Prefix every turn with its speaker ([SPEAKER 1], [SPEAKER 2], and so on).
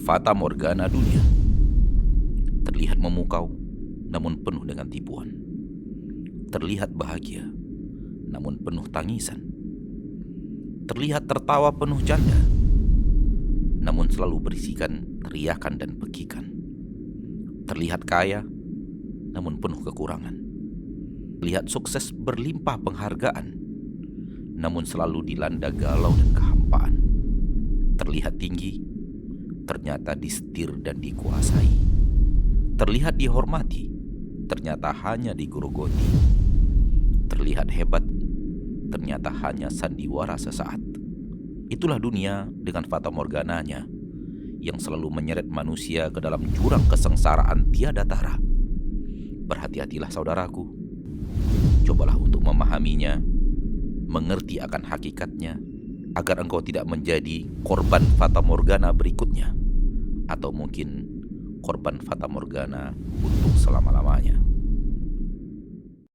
[SPEAKER 1] Fata Morgana dunia terlihat memukau, namun penuh dengan tipuan. Terlihat bahagia, namun penuh tangisan. Terlihat tertawa penuh canda, namun selalu berisikan teriakan dan pekikan. Terlihat kaya, namun penuh kekurangan. Terlihat sukses berlimpah penghargaan, namun selalu dilanda galau dan kehampaan. Terlihat tinggi, ternyata disetir dan dikuasai. Terlihat dihormati, ternyata hanya digerogoti. Terlihat hebat, ternyata hanya sandiwara sesaat. Itulah dunia dengan fata morgananya yang selalu menyeret manusia ke dalam jurang kesengsaraan tiada tara. Berhati-hatilah saudaraku, cobalah untuk memahaminya, mengerti akan hakikatnya, agar engkau tidak menjadi korban fata morgana berikutnya, atau mungkin korban fata morgana untuk selama-lamanya.